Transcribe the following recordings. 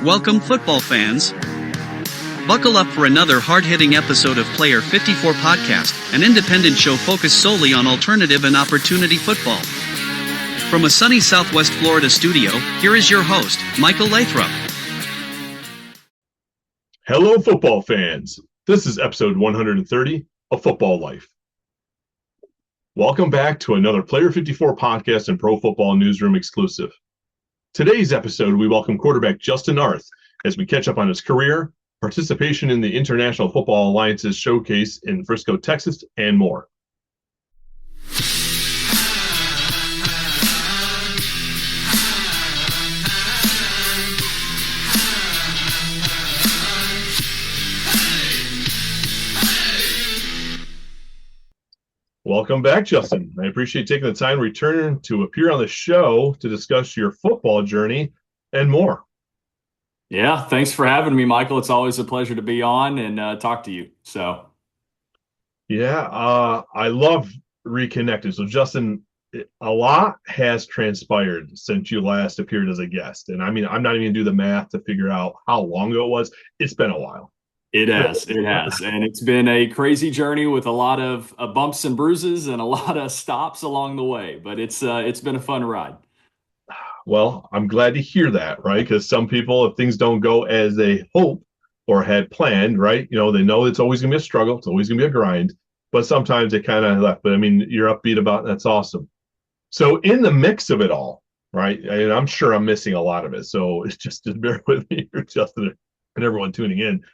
Welcome, football fans. Buckle up for another hard-hitting episode of Player 54 Podcast, an independent show focused solely on alternative and opportunity football. From a sunny Southwest Florida studio, here is your host, Michael Lathrop. Hello, football fans. This is episode 130 of Football Life. Welcome back to another Player 54 Podcast and Pro Football Newsroom exclusive. Today's episode, we welcome quarterback Justin Arth as we catch up on his career, participation in the International Football Alliance's Showcase in Frisco, Texas, and more. Welcome back, Justin. I appreciate taking the time to return to appear on the show to discuss your football journey and more. Yeah, thanks for having me, Michael. It's always a pleasure to be on and talk to you. I love reconnecting. So, Justin, a lot has transpired since you last appeared as a guest. And I mean, I'm not even going to do the math to figure out how long ago it was. It's been a while. It has. And it's been a crazy journey with a lot of bumps and bruises and a lot of stops along the way. But it's been a fun ride. Well, I'm glad to hear that, right? Because some people, if things don't go as they hope or had planned, right, they know it's always going to be a struggle. It's always going to be a grind. But sometimes it kind of left. But I mean, you're upbeat about it. That's awesome. So in the mix of it all, right, and I'm sure I'm missing a lot of it. So it's just bear with me here, Justin, and everyone tuning in.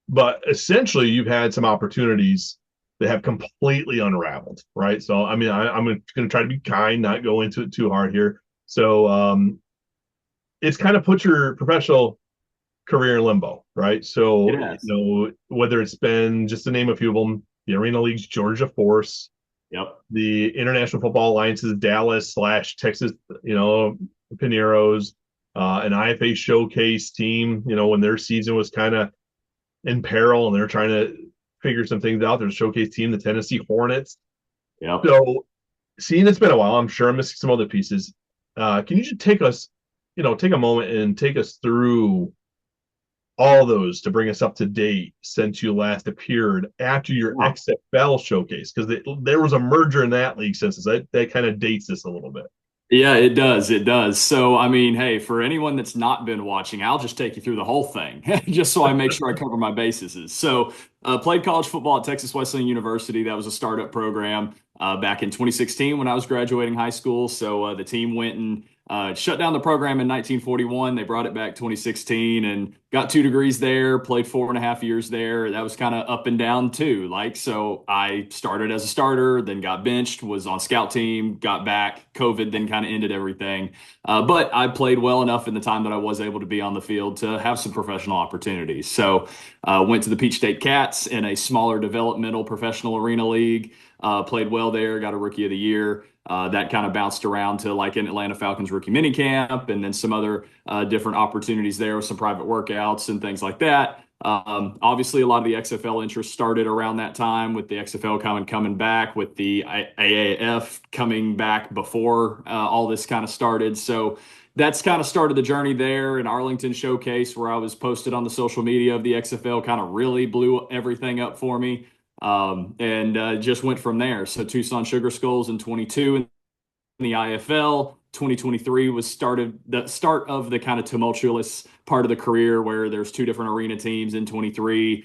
But essentially, you've had some opportunities that have completely unraveled, right? So, I mean, I'm going to try to be kind, not go into it too hard here. So, it's kind of put your professional career in limbo, right? So, whether it's been, just to name a few of them, the Arena League's Georgia Force, the International Football Alliance's Dallas/Texas, Pineros, an IFA Showcase team, when their season was kind of in peril and they're trying to figure some things out. There's a Showcase team, the Tennessee Hornets. So, seeing it's been a while, I'm sure I'm missing some other pieces. Can you just take us, take a moment and take us through all those to bring us up to date since you last appeared after your XFL Showcase? Because there was a merger in that league since that kind of dates this a little bit. Yeah, it does. It does. So, I mean, hey, for anyone that's not been watching, I'll just take you through the whole thing just so I make sure I cover my bases. So, played college football at Texas Wesleyan University. That was a startup program back in 2016 when I was graduating high school. So, the team went and shut down the program in 1941. They brought it back 2016 and got 2 degrees there, played 4.5 years there. That was kind of up and down too. So I started as a starter, then got benched, was on scout team, got back, COVID then kind of ended everything. But I played well enough in the time that I was able to be on the field to have some professional opportunities. So went to the Peach State Cats in a smaller developmental professional arena league, played well there, got a Rookie of the Year. That kind of bounced around to like an Atlanta Falcons rookie minicamp and then some other different opportunities there with some private workouts and things like that. Obviously, a lot of the XFL interest started around that time with the XFL coming back, with the AAF coming back before all this kind of started. So that's kind of started the journey there. In Arlington Showcase, where I was posted on the social media of the XFL, kind of really blew everything up for me. And just went from there. So Tucson Sugar Skulls in 22 in the IFL. 2023 was the start of the kind of tumultuous part of the career where there's 2 different arena teams in 23,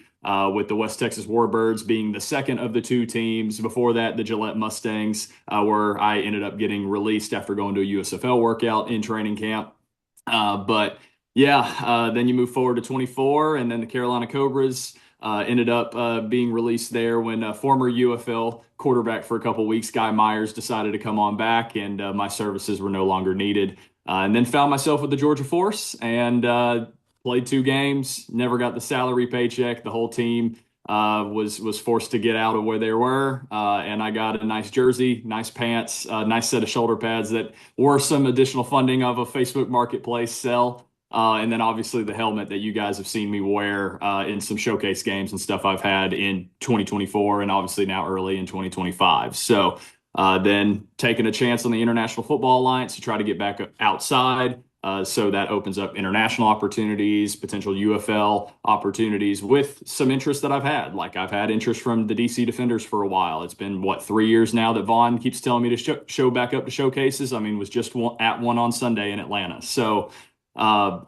with the West Texas Warbirds being the second of the 2 teams. Before that, the Gillette Mustangs, where I ended up getting released after going to a USFL workout in training camp. Then you move forward to 24, and then the Carolina Cobras. Ended up being released there when former UFL quarterback for a couple weeks, Guy Myers, decided to come on back, and my services were no longer needed. And then found myself with the Georgia Force and played 2 games, never got the salary paycheck. The whole team was forced to get out of where they were, and I got a nice jersey, nice pants, nice set of shoulder pads that were some additional funding of a Facebook Marketplace sell. And then obviously the helmet that you guys have seen me wear in some showcase games and stuff I've had in 2024 and obviously now early in 2025. So then taking a chance on the International Football Alliance to try to get back outside. So that opens up international opportunities, potential UFL opportunities with some interest that I've had. Like I've had interest from the DC Defenders for a while. It's been, 3 years now that Vaughn keeps telling me to show back up to showcases. I mean, was just at one on Sunday in Atlanta. So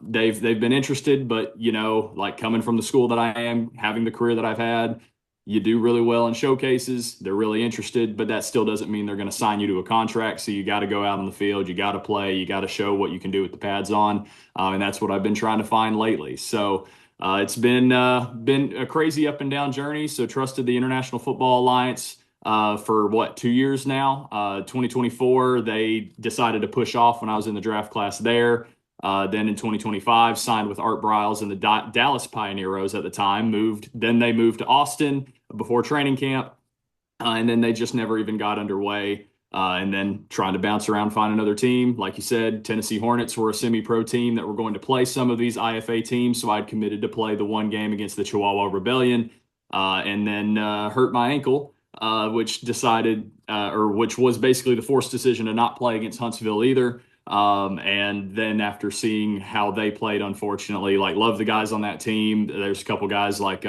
they've been interested, but like coming from the school that I am, having the career that I've had, you do really well in showcases. They're really interested, but that still doesn't mean they're going to sign you to a contract. So you got to go out on the field, you got to play, you got to show what you can do with the pads on, and that's what I've been trying to find lately. So it's been a crazy up and down journey. So trusted the International Football Alliance for 2 years now. 2024, they decided to push off when I was in the draft class there. Then in 2025, signed with Art Briles and the Dallas Pioneeros at the time. Then they moved to Austin before training camp, and then they just never even got underway. And then trying to bounce around, find another team. Like you said, Tennessee Hornets were a semi-pro team that were going to play some of these IFA teams, so I'd committed to play the one game against the Chihuahua Rebellion, and then hurt my ankle, which was basically the forced decision to not play against Huntsville either. And then after seeing how they played, unfortunately, love the guys on that team. There's a couple guys like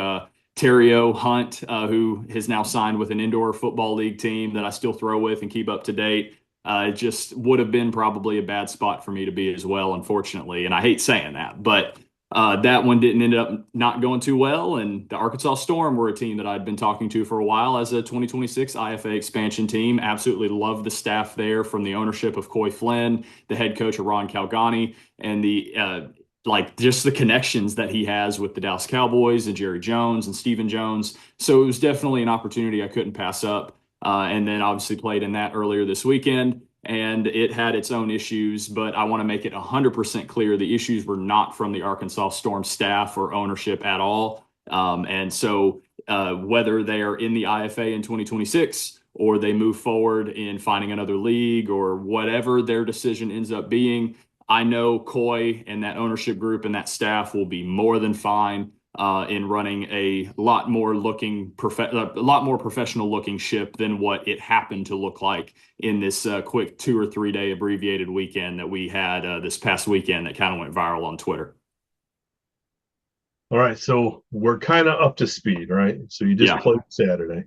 Terrio Hunt, who has now signed with an indoor football league team that I still throw with and keep up to date. It just would have been probably a bad spot for me to be as well, unfortunately. And I hate saying that, but that one didn't end up not going too well. And the Arkansas Storm were a team that I'd been talking to for a while as a 2026 IFA expansion team. Absolutely love the staff there, from the ownership of Coy Flynn, the head coach of Ron Calgani, and the just the connections that he has with the Dallas Cowboys and Jerry Jones and Stephen Jones. So it was definitely an opportunity I couldn't pass up. And then obviously played in that earlier this weekend. And it had its own issues, but I want to make it 100% clear the issues were not from the Arkansas Storm staff or ownership at all. And so whether they are in the IFA in 2026 or they move forward in finding another league or whatever their decision ends up being, I know Coy and that ownership group and that staff will be more than fine in running a lot more professional looking ship than what it happened to look like in this quick 2 or 3 day abbreviated weekend that we had this past weekend that kind of went viral on Twitter. All right, so we're kind of up to speed, right? So you just played Saturday.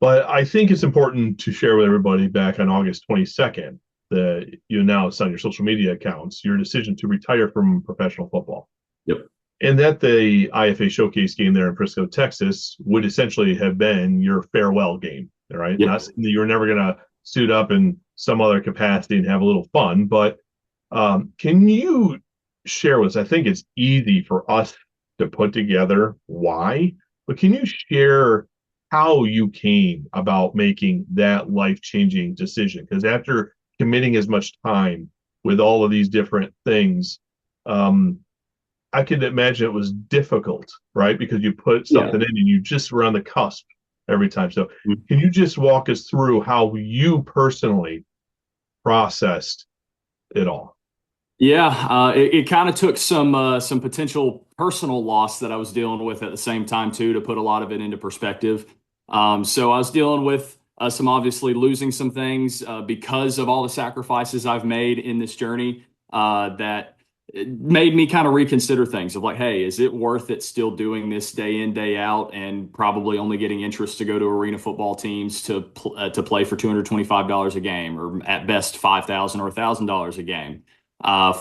But I think it's important to share with everybody back on August 22nd that you announced on your social media accounts your decision to retire from professional football. Yep. And that the IFA Showcase game there in Frisco, Texas, would essentially have been your farewell game, right? Yep. Not saying that you're never going to suit up in some other capacity and have a little fun, but can you share with us? I think it's easy for us to put together why, but can you share how you came about making that life-changing decision? Because after committing as much time with all of these different things, I can imagine it was difficult, right? Because you put something in and you just were on the cusp every time. So can you just walk us through how you personally processed it all? Yeah, it kind of took some potential personal loss that I was dealing with at the same time too, to put a lot of it into perspective. So I was dealing with some obviously losing some things because of all the sacrifices I've made in this journey that it made me kind of reconsider things of like, hey, is it worth it still doing this day in, day out, and probably only getting interest to go to arena football teams to play for $225 a game, or at best $5,000 or $1,000 a game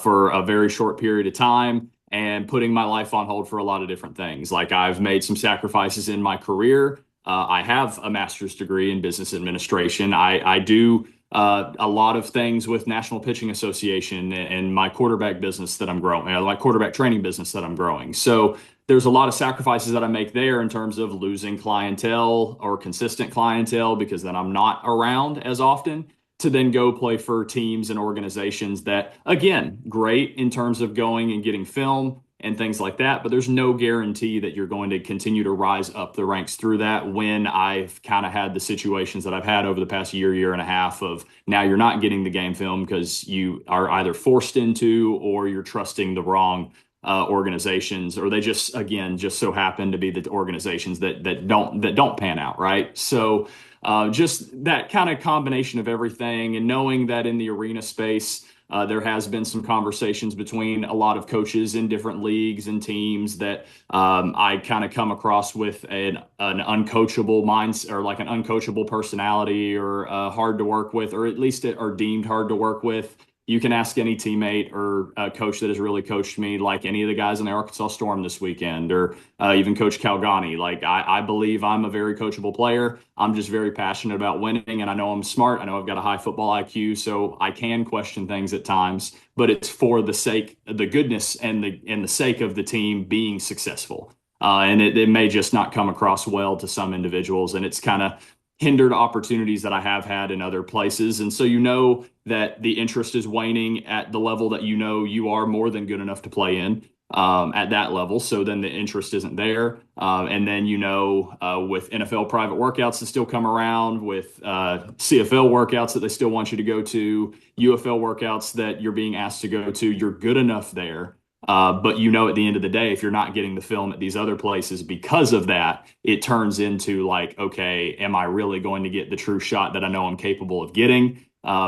for a very short period of time, and putting my life on hold for a lot of different things. Like I've made some sacrifices in my career. I have a master's degree in business administration. I do a lot of things with National Pitching Association and my quarterback business that I'm growing, my quarterback training business that I'm growing. So there's a lot of sacrifices that I make there in terms of losing clientele or consistent clientele, because then I'm not around as often, to then go play for teams and organizations that, again, great in terms of going and getting film and things like that, but there's no guarantee that you're going to continue to rise up the ranks through that when I've kind of had the situations that I've had over the past year and a half of now you're not getting the game film because you are either forced into or you're trusting the wrong organizations, or they just, again, just so happen to be the organizations that don't pan out, right? So just that kind of combination of everything, and knowing that in the arena space, There has been some conversations between a lot of coaches in different leagues and teams that I kind of come across with an uncoachable mindset, or like an uncoachable personality, or hard to work with, or at least are deemed hard to work with. You can ask any teammate or coach that has really coached me, like any of the guys in the Arkansas Storm this weekend, or even Coach Calgani. Like, I believe I'm a very coachable player. I'm just very passionate about winning, and I know I'm smart. I know I've got a high football IQ, so I can question things at times, but it's for the goodness and the sake of the team being successful. And it may just not come across well to some individuals, and it's kind of hindered opportunities that I have had in other places. And so that the interest is waning at the level that you are more than good enough to play in at that level. So then the interest isn't there. And then with NFL private workouts that still come around, with CFL workouts that they still want you to go to, UFL workouts that you're being asked to go to, you're good enough there. But at the end of the day, if you're not getting the film at these other places because of that, it turns into like, okay, am I really going to get the true shot that I know I'm capable of getting?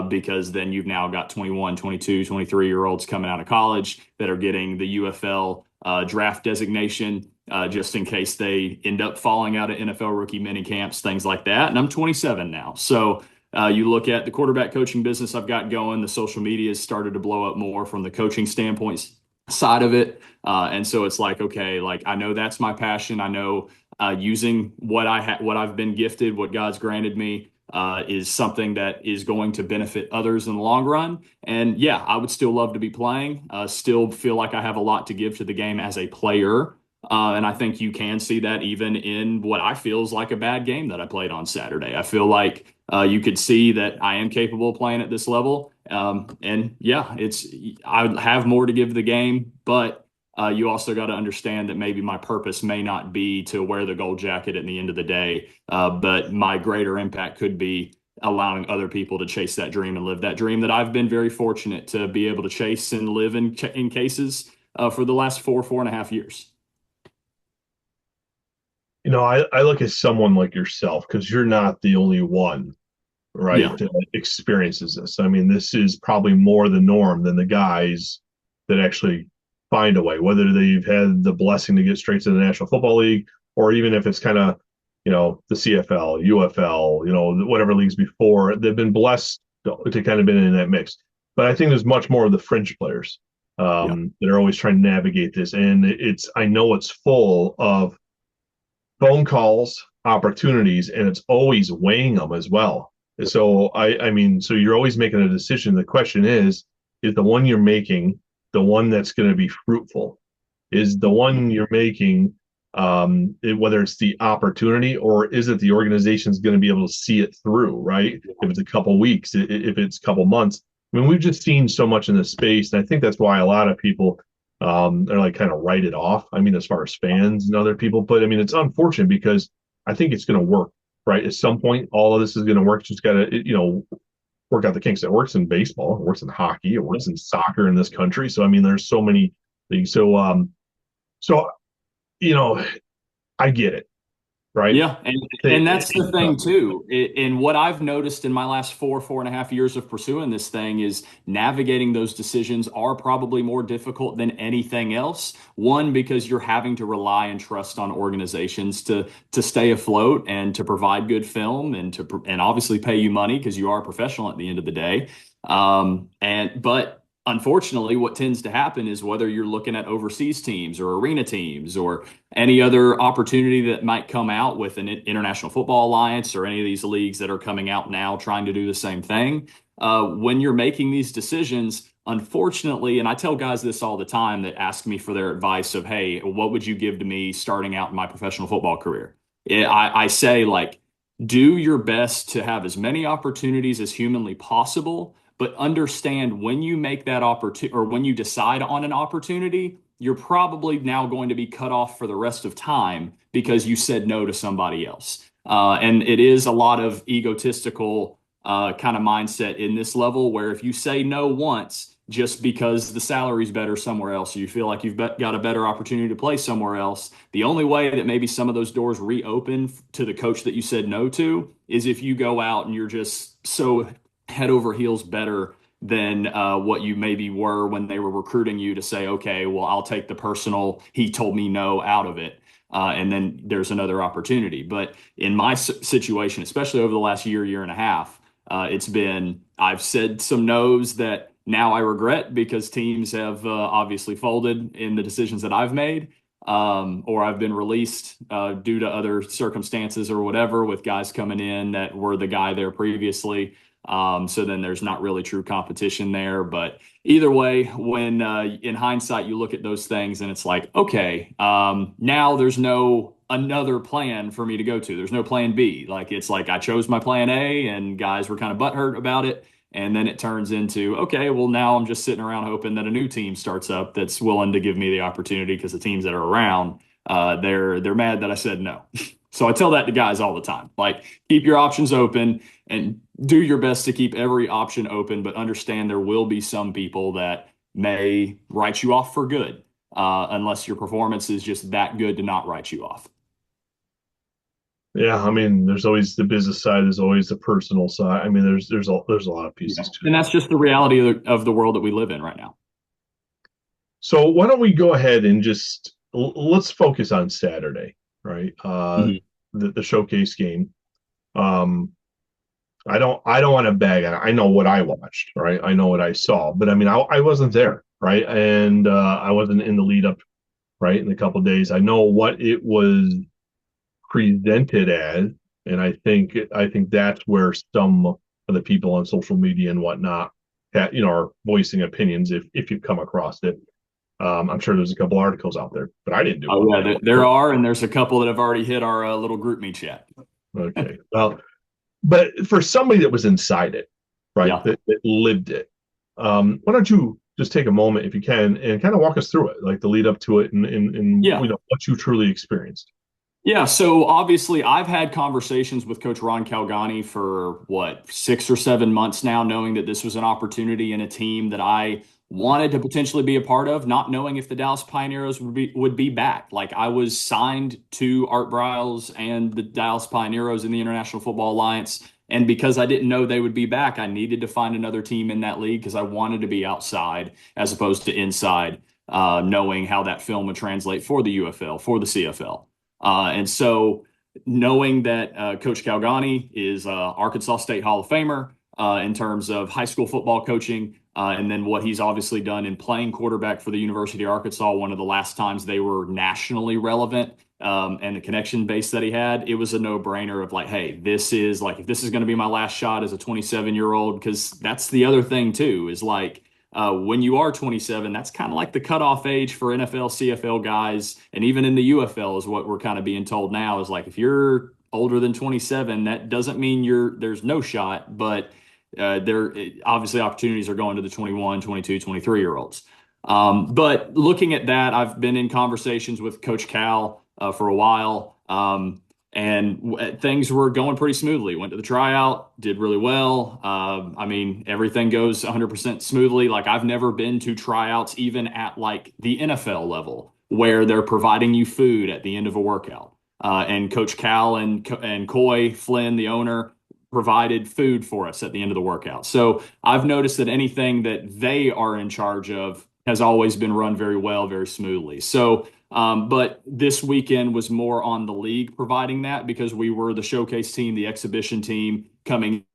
Because then you've now got 21, 22, 23-year-olds coming out of college that are getting the UFL draft designation just in case they end up falling out of NFL rookie mini camps, things like that. And I'm 27 now. So you look at the quarterback coaching business I've got going, the social media has started to blow up more from the coaching standpoint side of it. And so it's like, okay, like I know that's my passion. I know using what I've been gifted, what God's granted me, is something that is going to benefit others in the long run. And yeah, I would still love to be playing, still feel like I have a lot to give to the game as a player. And I think you can see that even in what I feel is like a bad game that I played on Saturday. I feel like you could see that I am capable of playing at this level. And yeah, I have more to give the game, but you also got to understand that maybe my purpose may not be to wear the gold jacket at the end of the day, but my greater impact could be allowing other people to chase that dream and live that dream that I've been very fortunate to be able to chase and live in cases for the last 4.5 years. I look at someone like yourself, because you're not the only one, right, Yeah. that experiences this. I mean, this is probably more the norm than the guys that actually find a way, whether they've had the blessing to get straight to the National Football League, or even if it's kind of, the CFL, UFL, whatever leagues before, they've been blessed to kind of been in that mix. But I think there's much more of the fringe players that are always trying to navigate this. And I know it's full of phone calls, opportunities, and it's always weighing them as well. So I mean, so you're always making a decision. The question is the one you're making the one that's going to be fruitful? Is the one you're making, whether it's the opportunity, or is it the organization's going to be able to see it through, right? If it's a couple weeks, if it's a couple months. I mean, we've just seen so much in this space, and I think that's why a lot of people are like kind of write it off. I mean, as far as fans and other people, but I mean, it's unfortunate because I think it's going to work, right? At some point, all of this is going to work. Just got to, work out the kinks. It works in baseball, it works in hockey, it works in soccer in this country. So I mean, there's so many things. So I get it, right? Yeah, and that's the thing too. And what I've noticed in my last 4.5 years of pursuing this thing is navigating those decisions are probably more difficult than anything else. One, because you're having to rely and trust on organizations to stay afloat and to provide good film and obviously pay you money because you are a professional at the end of the day. But unfortunately, what tends to happen is whether you're looking at overseas teams or arena teams or any other opportunity that might come out with an International Football Alliance or any of these leagues that are coming out now trying to do the same thing, when you're making these decisions, unfortunately, and I tell guys this all the time that ask me for their advice of, hey, what would you give to me starting out in my professional football career? I say, like, do your best to have as many opportunities as humanly possible, but understand when you make that opportunity or when you decide on an opportunity, you're probably now going to be cut off for the rest of time because you said no to somebody else. And it is a lot of egotistical kind of mindset in this level where if you say no once, just because the salary's better somewhere else, or you feel like you've got a better opportunity to play somewhere else, the only way that maybe some of those doors reopen to the coach that you said no to is if you go out and you're just so head over heels better than what you maybe were when they were recruiting you to say, okay, well, I'll take the personal, he told me no out of it. And then there's another opportunity. But in my situation, especially over the last year and a half, I've said some no's that now I regret because teams have obviously folded in the decisions that I've made, or I've been released due to other circumstances or whatever, with guys coming in that were the guy there previously. So then there's not really true competition there. But either way, when in hindsight, you look at those things and it's like, okay, now there's no another plan for me to go to. There's no plan B. Like, it's like I chose my plan A and guys were kind of butthurt about it. And then it turns into, okay, well, now I'm just sitting around hoping that a new team starts up that's willing to give me the opportunity, because the teams that are around, they're mad that I said no. So I tell that to guys all the time, like, keep your options open and do your best to keep every option open, but understand there will be some people that may write you off for good, unless your performance is just that good to not write you off. Yeah, I mean, there's always the business side, there's always the personal side. I mean, there's a lot of pieces to And it. that's just the reality of the world that we live in right now. So why don't we go ahead and just let's focus on Saturday, right? Mhm. The showcase game. Um, I don't want to bag on it. I know what I watched, right? I know what I saw, but I mean, I wasn't there, right? And I wasn't in the lead up, right? In a couple of days, I know what it was presented as, and I think that's where some of the people on social media and whatnot, that are voicing opinions. If you've come across it, I'm sure there's a couple articles out there, but I didn't do Oh one. yeah, there are, and there's a couple that have already hit our little group me chat. Okay, well, but for somebody that was inside it, right, Yeah. that lived it, why don't you just take a moment, if you can, and kind of walk us through it, like the lead up to it, and Yeah. what you truly experienced. Yeah, so obviously I've had conversations with Coach Ron Calgani for what, 6 or 7 months now, knowing that this was an opportunity in a team that I wanted to potentially be a part of, not knowing if the Dallas Pioneers would be back. Like, I was signed to Art Briles and the Dallas Pioneers in the International Football Alliance. And because I didn't know they would be back, I needed to find another team in that league because I wanted to be outside as opposed to inside, knowing how that film would translate for the UFL, for the CFL. And so, knowing that Coach Calgani is Arkansas State Hall of Famer in terms of high school football coaching, and then what he's obviously done in playing quarterback for the University of Arkansas, one of the last times they were nationally relevant, and the connection base that he had, it was a no-brainer of like, hey, this is like, if this is going to be my last shot as a 27-year-old, because that's the other thing too, is like, when you are 27, that's kind of like the cutoff age for NFL, CFL guys. And even in the UFL is what we're kind of being told now, is like, if you're older than 27, that doesn't mean there's no shot, but there obviously opportunities are going to the 21, 22, 23-year olds. But looking at that, I've been in conversations with Coach Cal for a while. And things were going pretty smoothly. Went to the tryout, did really well. I mean, everything goes 100% smoothly. Like, I've never been to tryouts even at like the NFL level, where they're providing you food at the end of a workout. And Coach Cal and Coy Flynn, the owner, provided food for us at the end of the workout. So I've noticed that anything that they are in charge of has always been run very well, very smoothly. So, but this weekend was more on the league providing that, because we were the showcase team, the exhibition team coming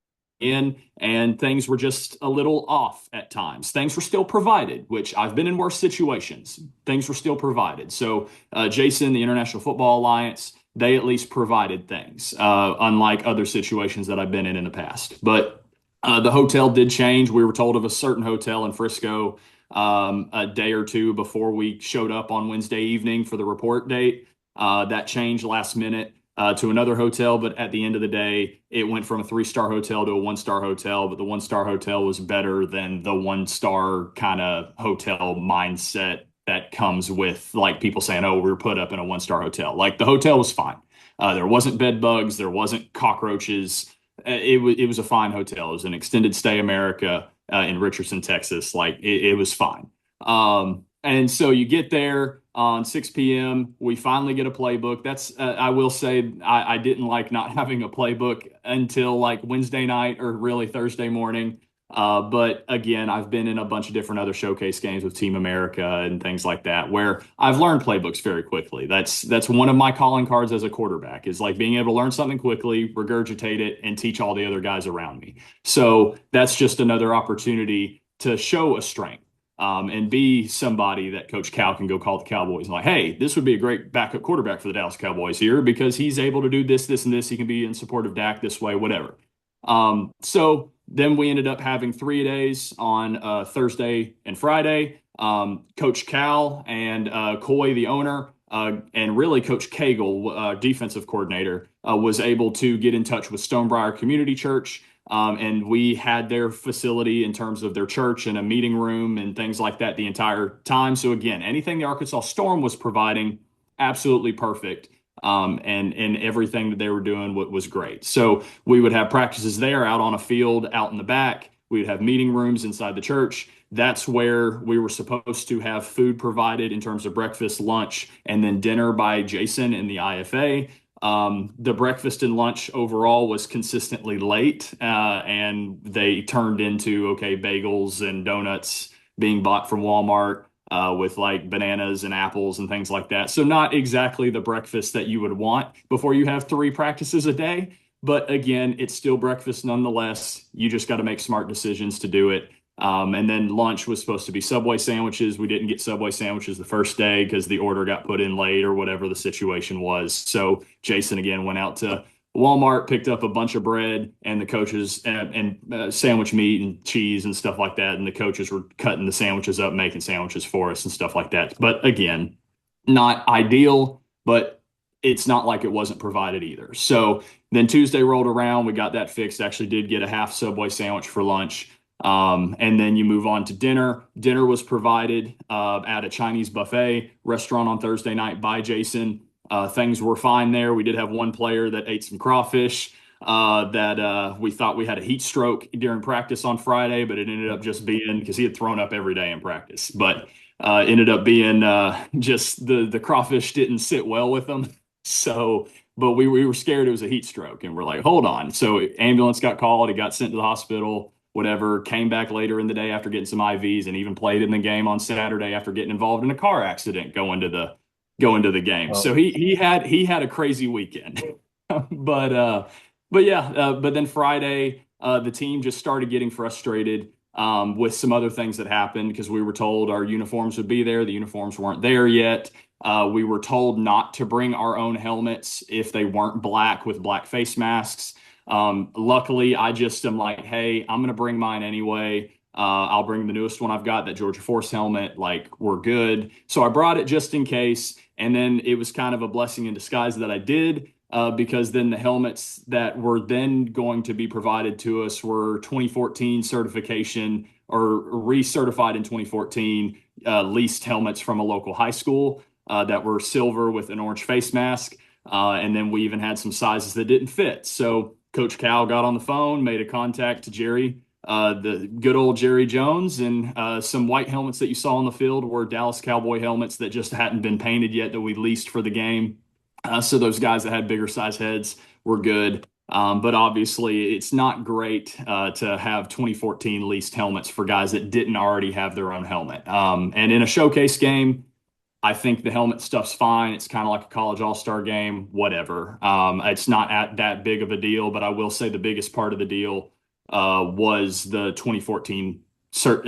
in, and things were just a little off at times. Things were still provided, which I've been in worse situations. Things were still provided. So, Jason, the International Football Alliance, they at least provided things, unlike other situations that I've been in the past. But the hotel did change. We were told of a certain hotel in Frisco a day or two before we showed up on Wednesday evening for the report date. That changed last minute to another hotel, but at the end of the day, it went from a 3-star hotel to a 1-star hotel. But the 1-star hotel was better than the 1-star kind of hotel mindset that comes with like people saying, "Oh, we were put up in a 1-star hotel." Like, the hotel was fine. There wasn't bed bugs, there wasn't cockroaches. It was a fine hotel. It was an extended stay America in Richardson, Texas. Like, it was fine. And so you get there on 6 p.m. We finally get a playbook. That's I will say I didn't like not having a playbook until like Wednesday night or really Thursday morning. But again, I've been in a bunch of different other showcase games with Team America and things like that, where I've learned playbooks very quickly. That's one of my calling cards as a quarterback, is like being able to learn something quickly, regurgitate it, and teach all the other guys around me. So that's just another opportunity to show a strength. And be somebody that Coach Cal can go call the Cowboys and like, hey, this would be a great backup quarterback for the Dallas Cowboys here because he's able to do this, this, and this. He can be in support of Dak this way, whatever. So then we ended up having 3 days on Thursday and Friday. Coach Cal and Coy, the owner, and really Coach Cagle, defensive coordinator, was able to get in touch with Stonebriar Community Church. And we had their facility in terms of their church and a meeting room and things like that the entire time. So again, anything the Arkansas Storm was providing, absolutely perfect. And everything that they were doing was great. So we would have practices there out on a field out in the back. We would have meeting rooms inside the church. That's where we were supposed to have food provided in terms of breakfast, lunch, and then dinner by Jason and the IFA. The breakfast and lunch overall was consistently late, and they turned into, okay, bagels and donuts being bought from Walmart, with like bananas and apples and things like that. So not exactly the breakfast that you would want before you have 3 practices a day. But again, it's still breakfast nonetheless. You just got to make smart decisions to do it. And then lunch was supposed to be Subway sandwiches. We didn't get Subway sandwiches the first day because the order got put in late or whatever the situation was. So Jason again went out to Walmart, picked up a bunch of bread and the coaches and sandwich meat and cheese and stuff like that. And the coaches were cutting the sandwiches up, making sandwiches for us and stuff like that. But again, not ideal, but it's not like it wasn't provided either. So then Tuesday rolled around. We got that fixed. Actually did get a half Subway sandwich for lunch. And then you move on to dinner. Dinner was provided at a Chinese buffet restaurant on Thursday night by Jason. Things were fine there. We did have one player that ate some crawfish that we thought we had a heat stroke during practice on Friday, but it ended up just being because he had thrown up every day in practice. But ended up being just the crawfish didn't sit well with him. So, but we were scared it was a heat stroke, and we're like, hold on. So ambulance got called. He got sent to the hospital. Whatever, came back later in the day after getting some IVs, and even played in the game on Saturday after getting involved in a car accident going to the game. Wow. So he had a crazy weekend. But then Friday the team just started getting frustrated with some other things that happened because we were told our uniforms would be there. The uniforms weren't there yet. We were told not to bring our own helmets if they weren't black with black face masks. Luckily, I just am like, hey, I'm going to bring mine anyway. I'll bring the newest one I've got, that Georgia Force helmet. Like, we're good. So I brought it just in case. And then it was kind of a blessing in disguise that I did, because then the helmets that were then going to be provided to us were 2014 certification or recertified in 2014, leased helmets from a local high school that were silver with an orange face mask. And then we even had some sizes that didn't fit. So Coach Cal got on the phone, made a contact to Jerry, the good old Jerry Jones, and some white helmets that you saw on the field were Dallas Cowboy helmets that just hadn't been painted yet that we leased for the game. So those guys that had bigger size heads were good. But obviously it's not great to have 2014 leased helmets for guys that didn't already have their own helmet. And in a showcase game, I think the helmet stuff's fine. It's kind of like a college all-star game, whatever. It's not that big of a deal, but I will say the biggest part of the deal was the 2014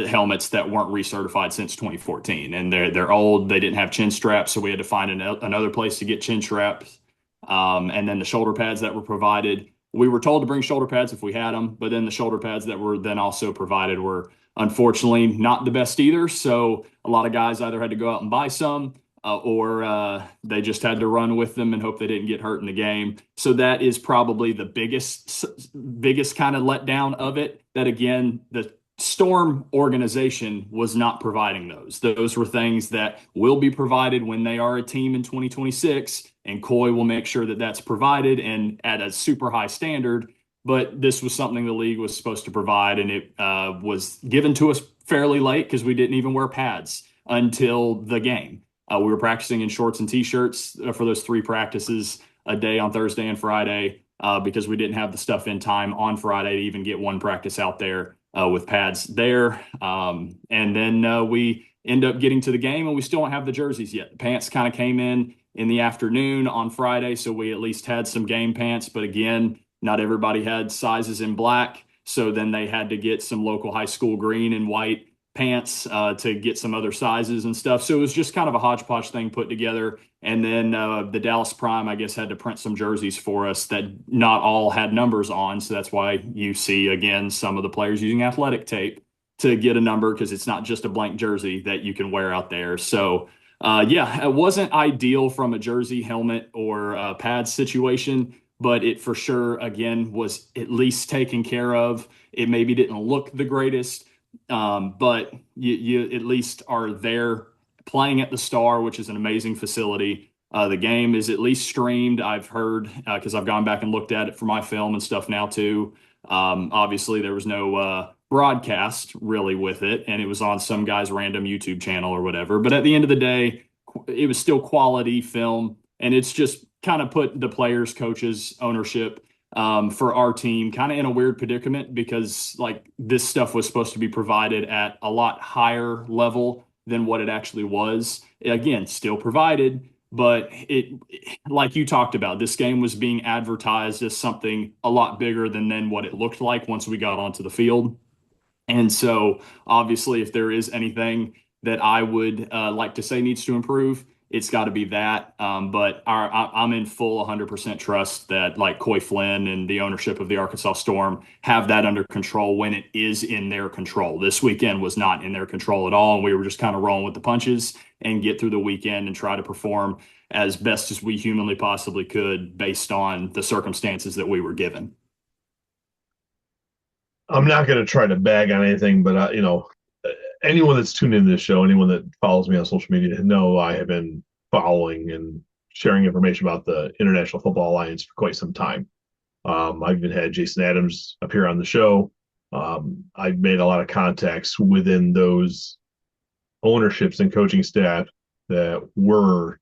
helmets that weren't recertified since 2014. And they're old. They didn't have chin straps, so we had to find another place to get chin straps. And then the shoulder pads that were provided, we were told to bring shoulder pads if we had them, but then the shoulder pads that were then also provided were unfortunately not the best either. So a lot of guys either had to go out and buy some or they just had to run with them and hope they didn't get hurt in the game. So that is probably the biggest kind of letdown of it, that again, the Storm organization was not providing those. Those were things that will be provided when they are a team in 2026, and Coy will make sure that that's provided and at a super high standard. But this was something the league was supposed to provide, and it was given to us fairly late because we didn't even wear pads until the game. We were practicing in shorts and T-shirts for those 3 practices a day on Thursday and Friday because we didn't have the stuff in time on Friday to even get one practice out there. with pads there. And then we end up getting to the game, and we still don't have the jerseys yet. The pants kind of came in the afternoon on Friday, so we at least had some game pants. But again, not everybody had sizes in black, so then they had to get some local high school green and white pants to get some other sizes and stuff. So it was just kind of a hodgepodge thing put together. And then the Dallas Prime, I guess, had to print some jerseys for us that not all had numbers on. So that's why you see, again, some of the players using athletic tape to get a number, because it's not just a blank jersey that you can wear out there. So yeah, it wasn't ideal from a jersey, helmet, or pad situation, but it for sure, again, was at least taken care of. It maybe didn't look the greatest, but you at least are there playing at the Star, which is an amazing facility. The game is at least streamed, I've heard, because I've gone back and looked at it for my film and stuff now too. Obviously, there was no broadcast really with it, and it was on some guy's random YouTube channel or whatever. But at the end of the day, it was still quality film, and it's just kind of put the players, coaches, ownership for our team kind of in a weird predicament, because like this stuff was supposed to be provided at a lot higher level than what it actually was. Again, still provided, but it, like you talked about, this game was being advertised as something a lot bigger than what it looked like once we got onto the field. And so obviously, if there is anything that I would like to say needs to improve, it's got to be that. But I'm in full 100% trust that like Coy Flynn and the ownership of the Arkansas Storm have that under control when it is in their control. This weekend was not in their control at all, and we were just kind of rolling with the punches and get through the weekend and try to perform as best as we humanly possibly could based on the circumstances that we were given. I'm not going to try to bag on anything, but anyone that's tuned into this show, anyone that follows me on social media, know I have been following and sharing information about the International Football Alliance for quite some time. I've even had Jason Adams appear on the show. I've made a lot of contacts within those ownerships and coaching staff that were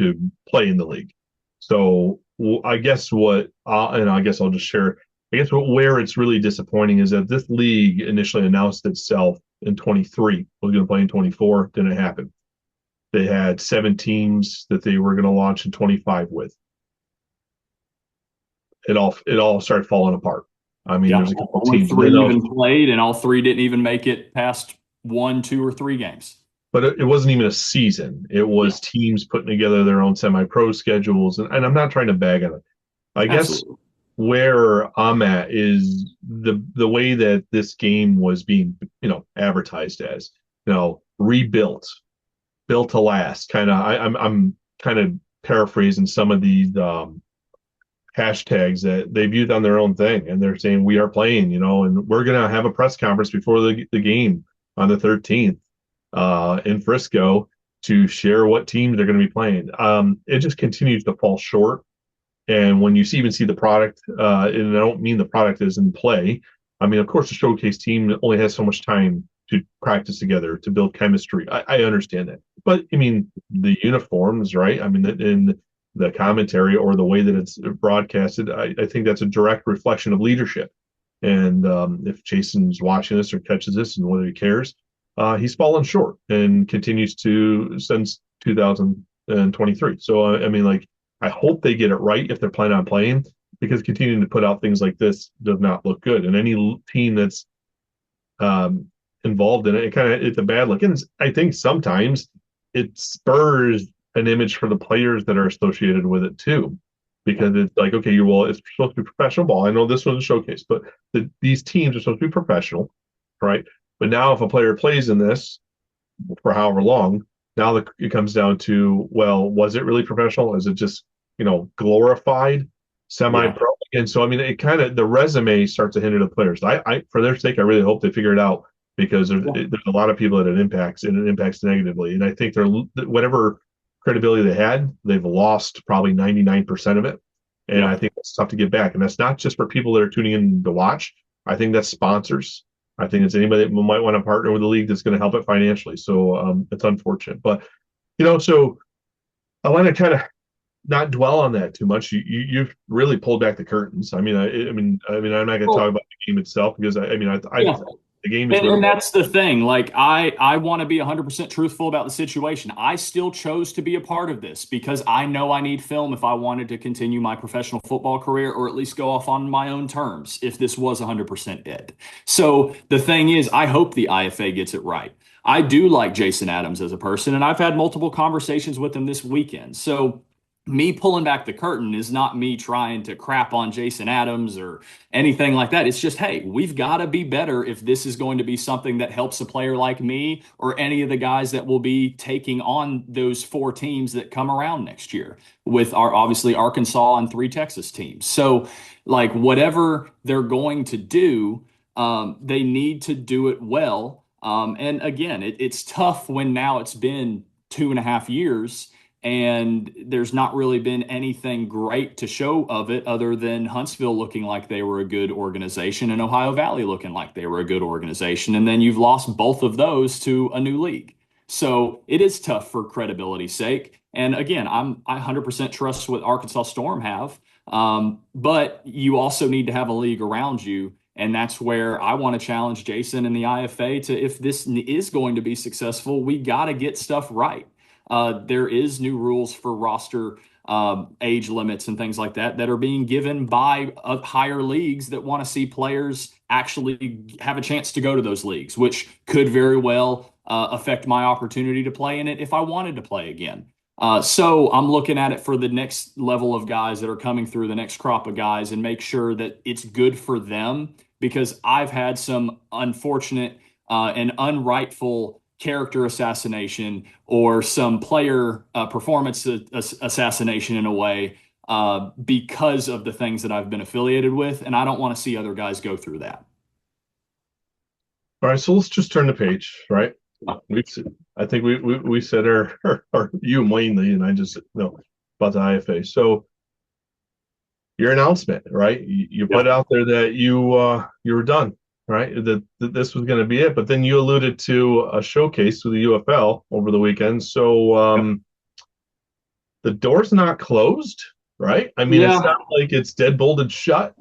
to play in the league. So I guess I guess I'll just share. I guess where it's really disappointing is that this league initially announced itself in 23. Was going to play in 24. Didn't happen. They had 7 teams that they were going to launch in 25 with. It all started falling apart. I mean, there's a couple only teams. 3 even played, and all 3 didn't even make it past 1, 2, or 3 games. But it wasn't even a season. It was teams putting together their own semi-pro schedules, and I'm not trying to bag on it. I guess where I'm at is the way that this game was being, advertised as, rebuilt, built to last. Kind of, I'm kind of paraphrasing some of these hashtags that they've used on their own thing, and they're saying we are playing, and we're gonna have a press conference before the game on the 13th in Frisco to share what teams they're going to be playing. It just continues to fall short. And when you even see the product, and I don't mean the product is in play. I mean, of course, the showcase team only has so much time to practice together, to build chemistry. I understand that. But, I mean, the uniforms, right? I mean, in the commentary or the way that it's broadcasted, I think that's a direct reflection of leadership. And if Jason's watching this or catches this and whether he cares, he's fallen short and continues to since 2023. So, I mean, I hope they get it right if they're planning on playing, because continuing to put out things like this does not look good. And any team that's involved in it, it's a bad look. And I think sometimes it spurs an image for the players that are associated with it too, because it's like, okay, well, it's supposed to be professional ball. I know this was a showcase, but these teams are supposed to be professional, right? But now if a player plays in this for however long, now it comes down to, well, was it really professional? Is it just, glorified semi-pro? Yeah. And so, I mean, it kind of, the resume starts to hinder the players. I for their sake, I really hope they figure it out, because there's a lot of people that it impacts, and it impacts negatively. And I think whatever credibility they had, they've lost probably 99% of it. And I think it's tough to get back. And that's not just for people that are tuning in to watch. I think that's sponsors. I think it's anybody that might want to partner with the league that's going to help it financially. So it's unfortunate, but so I want to kind of not dwell on that too much. You've really pulled back the curtains. I mean, I'm not going to talk about the game itself, because I The game is And really that's the thing. Like I want to be 100% truthful about the situation. I still chose to be a part of this because I know I need film if I wanted to continue my professional football career or at least go off on my own terms if this was 100% it. So the thing is, I hope the IFA gets it right. I do like Jason Adams as a person, and I've had multiple conversations with him this weekend. So me pulling back the curtain is not me trying to crap on Jason Adams or anything like that. It's just, hey, we've got to be better if this is going to be something that helps a player like me or any of the guys that will be taking on those 4 teams that come around next year with our obviously Arkansas and 3 Texas teams. So, like, whatever they're going to do, they need to do it well. And again, it's tough when now it's been 2.5 years and there's not really been anything great to show of it other than Huntsville looking like they were a good organization and Ohio Valley looking like they were a good organization. And then you've lost both of those to a new league. So it is tough for credibility's sake. And again, I 100% trust what Arkansas Storm have. But you also need to have a league around you. And that's where I want to challenge Jason and the IFA to, if this is going to be successful, we got to get stuff right. There is new rules for roster age limits and things like that are being given by higher leagues that want to see players actually have a chance to go to those leagues, which could very well affect my opportunity to play in it if I wanted to play again. So I'm looking at it for the next level of guys that are coming through, the next crop of guys, and make sure that it's good for them, because I've had some unfortunate and unrightful character assassination or some player performance assassination in a way because of the things that I've been affiliated with. And I don't want to see other guys go through that. All right, so let's just turn the page, right? I think we said our you mainly, and I just know about the IFA. So your announcement, right? You put out there that you were done, right? That this was going to be it, but then you alluded to a showcase with the UFL over the weekend. So the door's not closed, right? I mean, it's not like it's dead bolted shut.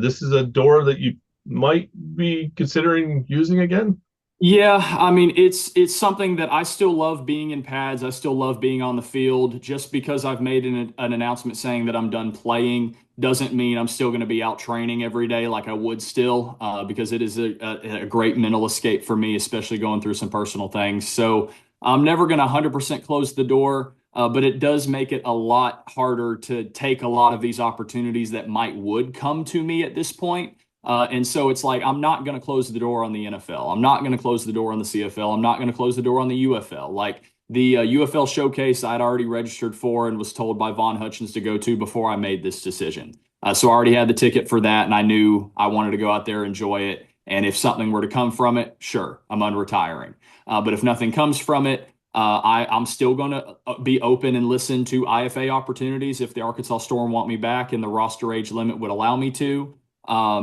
This is a door that you might be considering using again. Yeah, I mean, it's something that I still love being in pads. I still love being on the field. Just because I've made an announcement saying that I'm done playing doesn't mean I'm still going to be out training every day like I would still, because it is a great mental escape for me, especially going through some personal things. So I'm never going to 100% close the door, but it does make it a lot harder to take a lot of these opportunities that would come to me at this point. And so it's like, I'm not going to close the door on the NFL. I'm not going to close the door on the CFL. I'm not going to close the door on the UFL. Like the UFL Showcase, I'd already registered for and was told by Von Hutchins to go to before I made this decision. So I already had the ticket for that, and I knew I wanted to go out there, enjoy it. And if something were to come from it, sure, I'm unretiring. But if nothing comes from it, I'm still going to be open and listen to IFA opportunities if the Arkansas Storm want me back and the roster age limit would allow me to.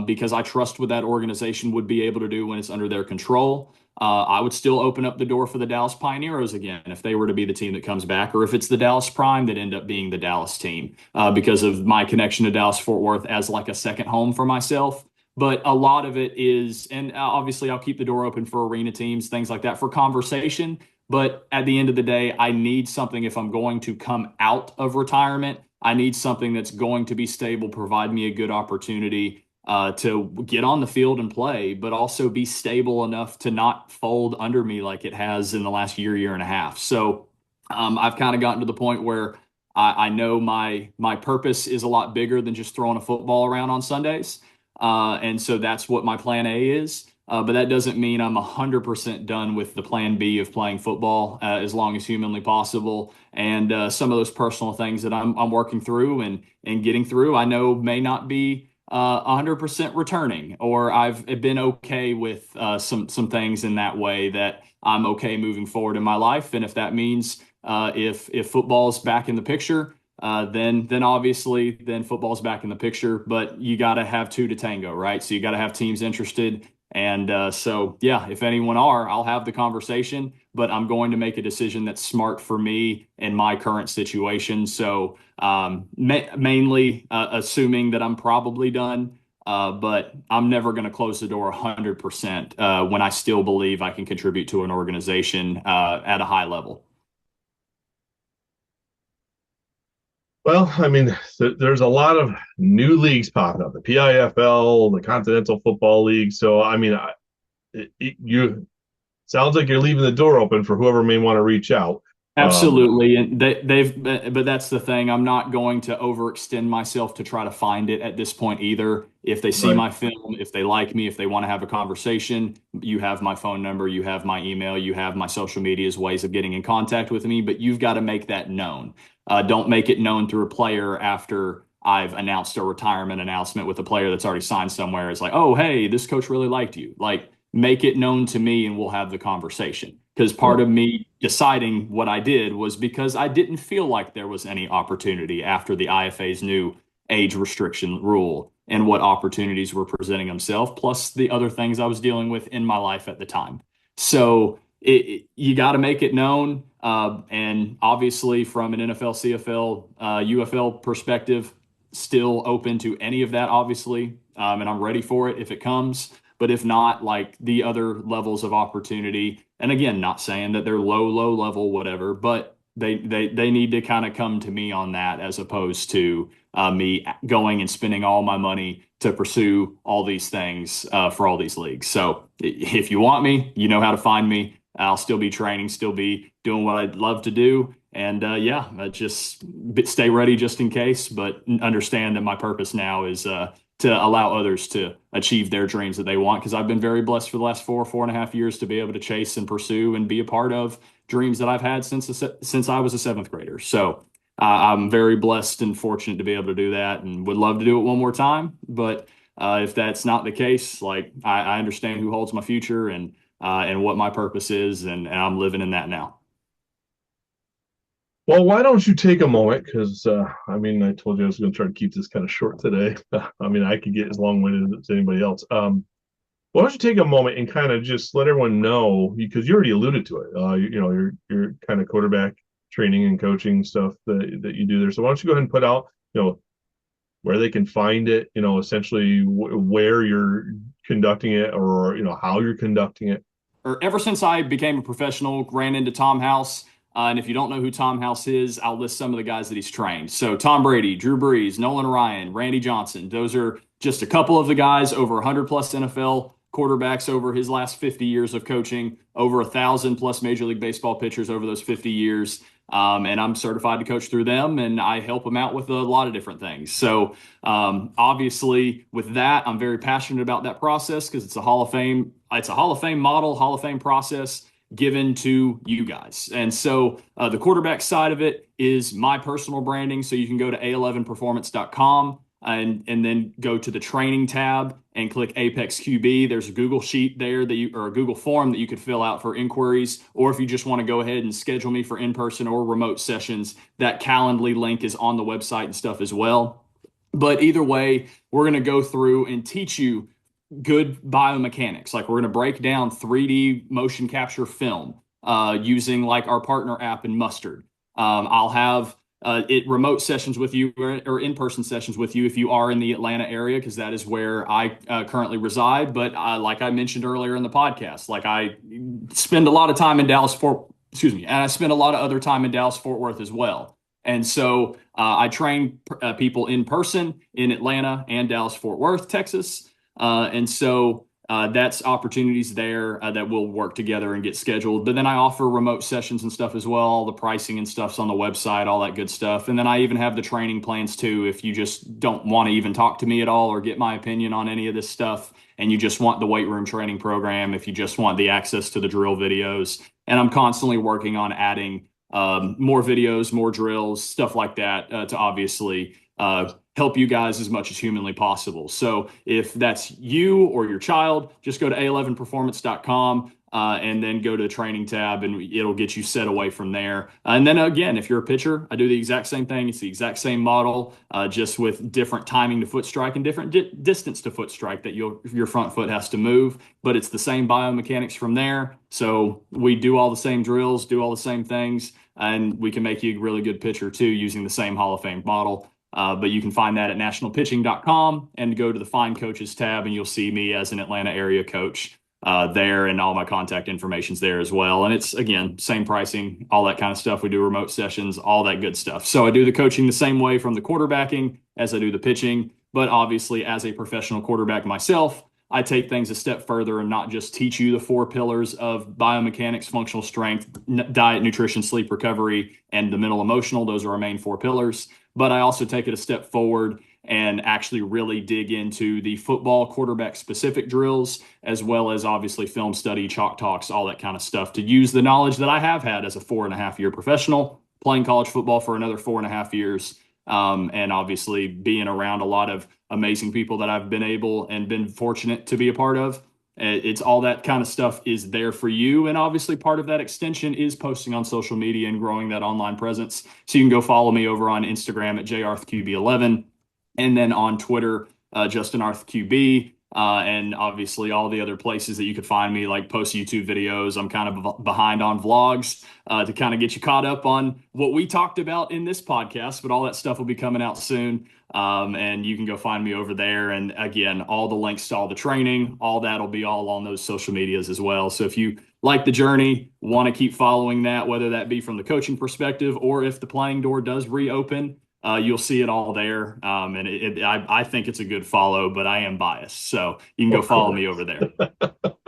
Because I trust what that organization would be able to do when it's under their control. I would still open up the door for the Dallas Pioneers again if they were to be the team that comes back, or if it's the Dallas Prime that end up being the Dallas team, because of my connection to Dallas-Fort Worth as like a second home for myself. But a lot of it is, and obviously I'll keep the door open for arena teams, things like that for conversation. But at the end of the day, I need something if I'm going to come out of retirement. I need something that's going to be stable, provide me a good opportunity to get on the field and play, but also be stable enough to not fold under me like it has in the last year and a half. So I've kind of gotten to the point where I know my purpose is a lot bigger than just throwing a football around on Sundays. And so that's what my plan A is. But that doesn't mean I'm 100% done with the plan B of playing football as long as humanly possible. And some of those personal things that I'm working through and getting through, I know may not be 100% returning, or I've been okay with some things in that way that I'm okay moving forward in my life. And if that means if football's back in the picture, then obviously then football's back in the picture. But you got to have two to tango, right? So you got to have teams interested. And so, yeah, if anyone I'll have the conversation, but I'm going to make a decision that's smart for me in my current situation. So mainly assuming that I'm probably done, But I'm never going to close the door 100% when I still believe I can contribute to an organization at a high level. Well, I mean, there's a lot of new leagues popping up, the PIFL, the Continental Football League. So, I mean, you sounds like you're leaving the door open for whoever may want to reach out. Absolutely. And but that's the thing. I'm not going to overextend myself to try to find it at this point either. If they see Right. my film, if they like me, if they want to have a conversation, you have my phone number, you have my email, you have my social media's ways of getting in contact with me, but you've got to make that known. Don't make it known through a player after I've announced a retirement announcement with a player that's already signed somewhere. It's like, oh, hey, this coach really liked you. Like, make it known to me and we'll have the conversation. Because part Right. of me deciding what I did was because I didn't feel like there was any opportunity after the IFA's new age restriction rule and what opportunities were presenting themselves, plus the other things I was dealing with in my life at the time. So you got to make it known. And obviously, from an NFL, CFL, UFL perspective, still open to any of that, obviously. And I'm ready for it if it comes. But if not, like the other levels of opportunity, and again, not saying that they're low level, whatever, but they need to kind of come to me on that as opposed to me going and spending all my money to pursue all these things for all these leagues. So if you want me, you know how to find me. I'll still be training, still be doing what I'd love to do. And yeah, just stay ready just in case, but understand that my purpose now is to allow others to achieve their dreams that they want. Because I've been very blessed for the last 4.5 years to be able to chase and pursue and be a part of dreams that I've had since I was a seventh grader. So I'm very blessed and fortunate to be able to do that, and would love to do it one more time. But if that's not the case, like I understand who holds my future and what my purpose is, and I'm living in that now. Well, why don't you take a moment? Because I mean, I told you I was going to try to keep this kind of short today. I mean, I could get as long-winded as anybody else. Why don't you take a moment and kind of just let everyone know, because you already alluded to it. You know, your kind of quarterback training and coaching stuff that you do there. So why don't you go ahead and put out, where they can find it, essentially where you're conducting it, or how you're conducting it. Or ever since I became a professional, ran into Tom House. And if you don't know who Tom House is, I'll list some of the guys that he's trained. So Tom Brady, Drew Brees, Nolan Ryan, Randy Johnson. Those are just a couple of the guys, over 100 plus NFL quarterbacks over his last 50 years of coaching, over 1,000 plus Major League Baseball pitchers over those 50 years. And I'm certified to coach through them, and I help them out with a lot of different things. So obviously, with that, I'm very passionate about that process because it's a Hall of Fame. It's a Hall of Fame model, Hall of Fame process given to you guys. And so the quarterback side of it is my personal branding. So you can go to a11performance.com and then go to the training tab and click Apex QB. There's a Google sheet there or a Google form that you could fill out for inquiries. Or if you just want to go ahead and schedule me for in-person or remote sessions, that Calendly link is on the website and stuff as well. But either way, we're going to go through and teach you good biomechanics. Like we're going to break down 3D motion capture film using like our partner app in Mustard. I'll have remote sessions with you or in-person sessions with you if you are in the Atlanta area, because that is where I currently reside. But like I mentioned earlier in the podcast, like I spend a lot of time in and I spend a lot of other time in Dallas Fort Worth as well. And so I train people in person in Atlanta and Dallas Fort Worth, Texas. And so that's opportunities there that we'll work together and get scheduled. But then I offer remote sessions and stuff as well. All the pricing and stuff's on the website, all that good stuff. And then I even have the training plans too. If you just don't want to even talk to me at all or get my opinion on any of this stuff, and you just want the weight room training program, if you just want the access to the drill videos. And I'm constantly working on adding more videos, more drills, stuff like that to obviously help you guys as much as humanly possible. So if that's you or your child, just go to a11performance.com and then go to the training tab, and it'll get you set away from there. And then again, if you're a pitcher, I do the exact same thing. It's the exact same model, just with different timing to foot strike and different distance to foot strike that your front foot has to move. But it's the same biomechanics from there. So we do all the same drills, do all the same things, and we can make you a really good pitcher too using the same Hall of Fame model. But you can find that at nationalpitching.com and go to the Find Coaches tab, and you'll see me as an Atlanta area coach there, and all my contact information's there as well. And it's, again, same pricing, all that kind of stuff. We do remote sessions, all that good stuff. So I do the coaching the same way from the quarterbacking as I do the pitching. But obviously, as a professional quarterback myself, I take things a step further and not just teach you the 4 pillars of biomechanics, functional strength, diet, nutrition, sleep, recovery, and the mental emotional. Those are our main 4 pillars. But I also take it a step forward and actually really dig into the football quarterback specific drills, as well as obviously film study, chalk talks, all that kind of stuff, to use the knowledge that I have had as a 4.5-year professional, playing college football for another 4.5 years, and obviously being around a lot of amazing people that I've been fortunate to be a part of. It's all that kind of stuff is there for you. And obviously part of that extension is posting on social media and growing that online presence. So you can go follow me over on Instagram at jarthqb11, and then on Twitter, JustinArthQB, and obviously all the other places that you could find me, like post YouTube videos. I'm kind of behind on vlogs to kind of get you caught up on what we talked about in this podcast, but all that stuff will be coming out soon. And you can go find me over there. And again, all the links to all the training, all that will be all on those social medias as well. So if you like the journey, want to keep following that, whether that be from the coaching perspective or if the playing door does reopen, you'll see it all there. And I think it's a good follow, but I am biased. So you can go follow me over there.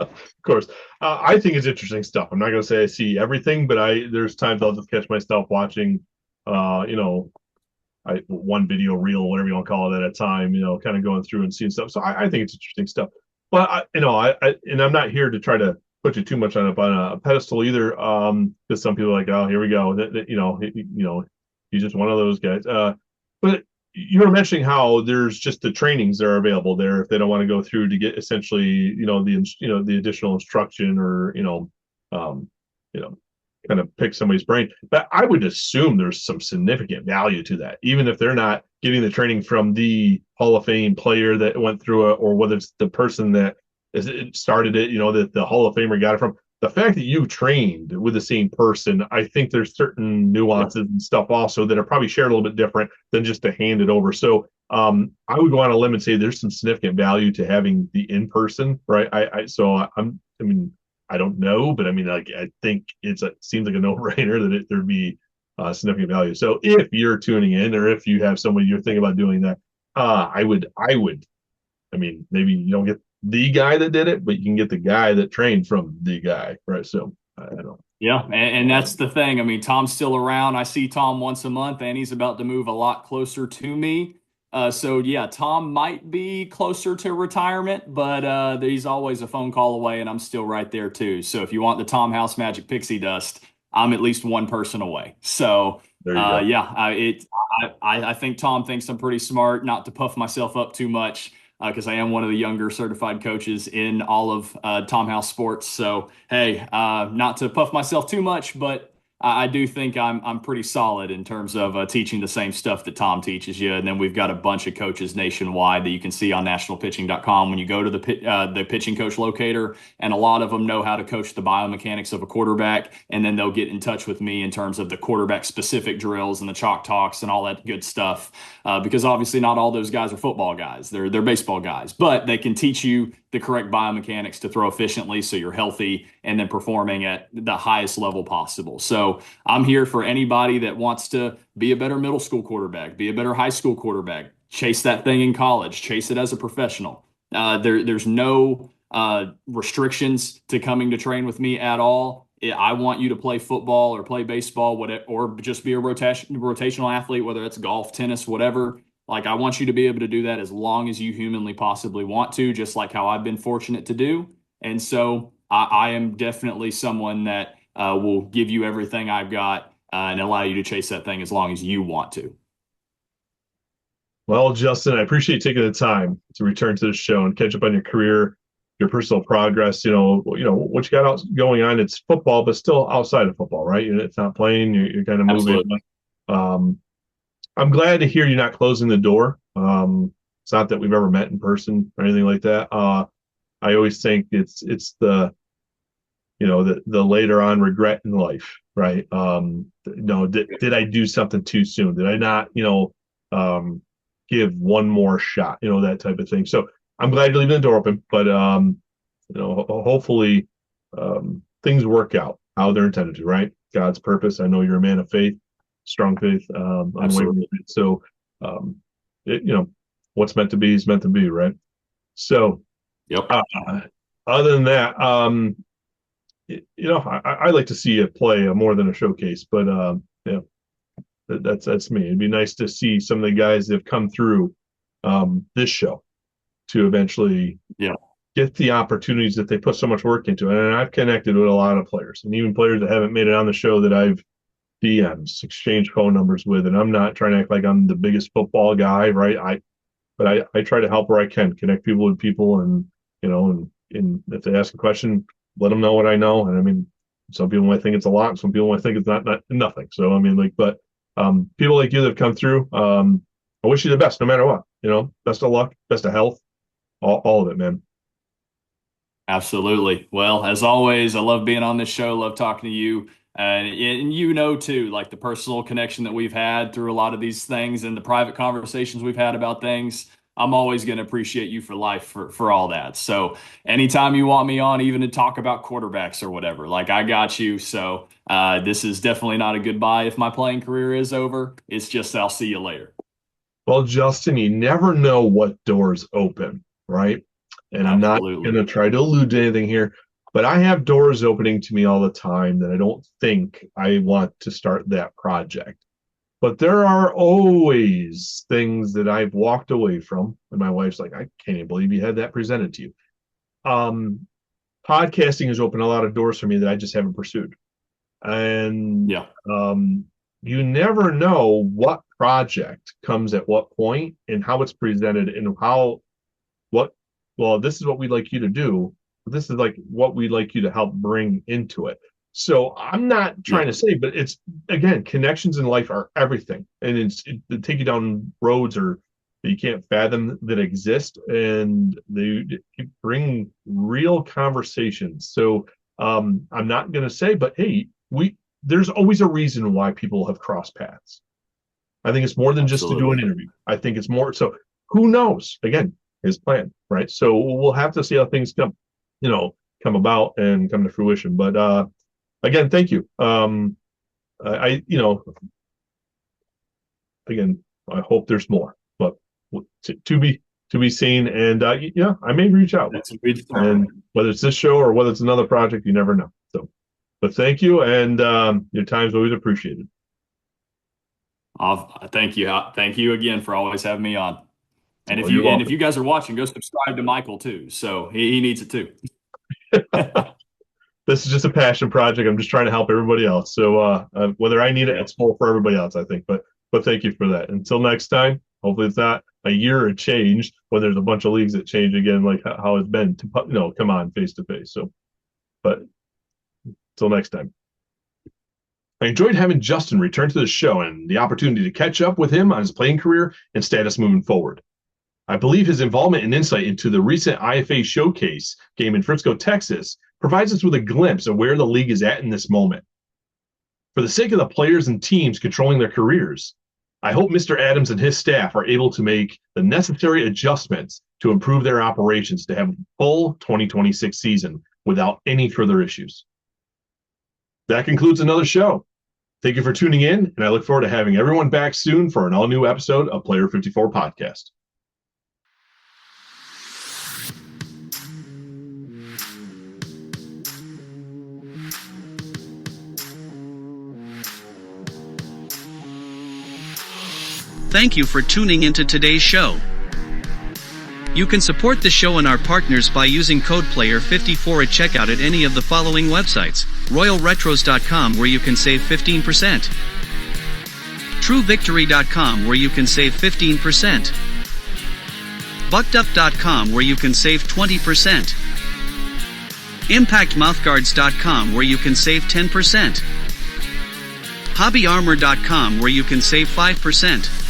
Of course. I think it's interesting stuff. I'm not going to say I see everything, but there's times I'll just catch myself watching, one video reel, whatever you want to call it at a time, kind of going through and seeing stuff. So I think it's interesting stuff. But and I'm not here to try to put you too much on a pedestal either. Because some people are like, oh, here we go. He's just one of those guys. But you were mentioning how there's just the trainings that are available there if they don't want to go through to get essentially, the additional instruction or, kind of pick somebody's brain. But I would assume there's some significant value to that, even if they're not getting the training from the Hall of Fame player that went through it, or whether it's the person that started it, that the Hall of Famer got it from. The fact that you trained with the same person, I think there's certain nuances and stuff also that are probably shared a little bit different than just to hand it over. So I would go on a limb and say there's some significant value to having the in-person, right? I don't know, but I think seems like a no-brainer that there'd be significant value. So if you're tuning in, or if you have somebody you're thinking about doing that, I would. Maybe you don't get the guy that did it, but you can get the guy that trained from the guy, right? So I don't know. Yeah, and that's the thing. Tom's still around. I see Tom once a month, and he's about to move a lot closer to me. So yeah, Tom might be closer to retirement, but he's always a phone call away, and I'm still right there too. So if you want the Tom House Magic Pixie Dust, I'm at least one person away. So yeah, I think Tom thinks I'm pretty smart. Not to puff myself up too much, because I am one of the younger certified coaches in all of Tom House sports. So hey, not to puff myself too much, but I do think I'm pretty solid in terms of teaching the same stuff that Tom teaches you. And then we've got a bunch of coaches nationwide that you can see on nationalpitching.com when you go to the pitching coach locator. And a lot of them know how to coach the biomechanics of a quarterback. And then they'll get in touch with me in terms of the quarterback specific drills and the chalk talks and all that good stuff. Because obviously not all those guys are football guys. They're baseball guys, but they can teach you the correct biomechanics to throw efficiently so you're healthy and then performing at the highest level possible. So I'm here for anybody that wants to be a better middle school quarterback, be a better high school quarterback, chase that thing in college, chase it as a professional. There's no restrictions to coming to train with me at all. I want you to play football or play baseball, or just be a rotational athlete, whether it's golf, tennis, whatever. Like, I want you to be able to do that as long as you humanly possibly want to, just like how I've been fortunate to do. And so I am definitely someone that will give you everything I've got and allow you to chase that thing as long as you want to. Well, Justin, I appreciate taking the time to return to the show and catch up on your career, your personal progress. What you got going on. It's football, but still outside of football, right? It's not playing. You're kind of moving. Absolutely. I'm glad to hear you're not closing the door. It's not that we've ever met in person or anything like that. I always think it's the later on regret in life, right? Did I do something too soon? Did I not, give one more shot, that type of thing. So I'm glad you're leaving the door open, but hopefully things work out how they're intended to, right? God's purpose. I know you're a man of faith, strong faith, unwavering faith. So what's meant to be is meant to be, right? So Yep. Other than that, I like to see it play more than a showcase, but that's me. It'd be nice to see some of the guys that have come through this show to eventually get the opportunities that they put so much work into. And I've connected with a lot of players, and even players that haven't made it on the show that I've DMs, exchanged phone numbers with. And I'm not trying to act like I'm the biggest football guy, right? But I try to help where I can, connect people with people, and and if they ask a question, let them know what I know. And I mean, some people might think it's a lot, some people might think it's not nothing. So I mean, but people like you that have come through, I wish you the best, no matter what. Best of luck, best of health, all of it, man. Absolutely. Well, as always, I love being on this show. Love talking to you. And too, like the personal connection that we've had through a lot of these things and the private conversations we've had about things. I'm always going to appreciate you for life for all that. So anytime you want me on, even to talk about quarterbacks or whatever, like I got you. So this is definitely not a goodbye if my playing career is over. It's just I'll see you later. Well, Justin, you never know what doors open, right? And I'm not going to try to allude to anything here, but I have doors opening to me all the time that I don't think I want to start that project. But there are always things that I've walked away from. And my wife's like, I can't even believe you had that presented to you. Podcasting has opened a lot of doors for me that I just haven't pursued. And you never know what project comes at what point and how it's presented and this is what we'd like you to do. This is like what we'd like you to help bring into it. So I'm not trying to say, but it's, again, connections in life are everything. And they take you down roads that you can't fathom that exist. And they bring real conversations. So I'm not going to say, but hey, there's always a reason why people have crossed paths. I think it's more than just to do an interview. I think it's more. So who knows? Again, his plan, right? So we'll have to see how things come about and come to fruition. But again, thank you. Again, I hope there's more, but to be seen. And I may reach out. And whether it's this show or whether it's another project, you never know. So, but thank you, and your time's always appreciated. Thank you. Thank you again for always having me on. And if you guys are watching, go subscribe to Michael too. So he needs it too. This is just a passion project. I'm just trying to help everybody else. So whether I need it, it's more for everybody else, I think. But thank you for that. Until next time, hopefully it's not a year of change when there's a bunch of leagues that change again, like how it's been to come on face to face. So, but until next time. I enjoyed having Justin return to the show and the opportunity to catch up with him on his playing career and status moving forward. I believe his involvement and insight into the recent IFA Showcase game in Frisco, Texas, provides us with a glimpse of where the league is at in this moment. For the sake of the players and teams controlling their careers, I hope Mr. Adams and his staff are able to make the necessary adjustments to improve their operations to have a full 2026 season without any further issues. That concludes another show. Thank you for tuning in, and I look forward to having everyone back soon for an all-new episode of Player 54 Podcast. Thank you for tuning into today's show. You can support the show and our partners by using code PLAYER54 at checkout at any of the following websites: RoyalRetros.com, where you can save 15%, TrueVictory.com, where you can save 15%, BuckedUp.com, where you can save 20%, ImpactMouthguards.com, where you can save 10%, HobbyArmor.com, where you can save 5%,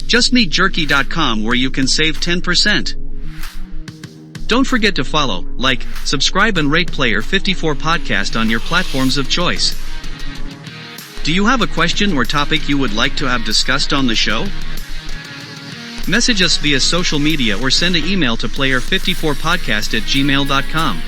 JustMeatJerky.com, where you can save 10%. Don't forget to follow, like, subscribe and rate Player 54 Podcast on your platforms of choice. Do you have a question or topic you would like to have discussed on the show? Message us via social media or send an email to player54podcast@gmail.com.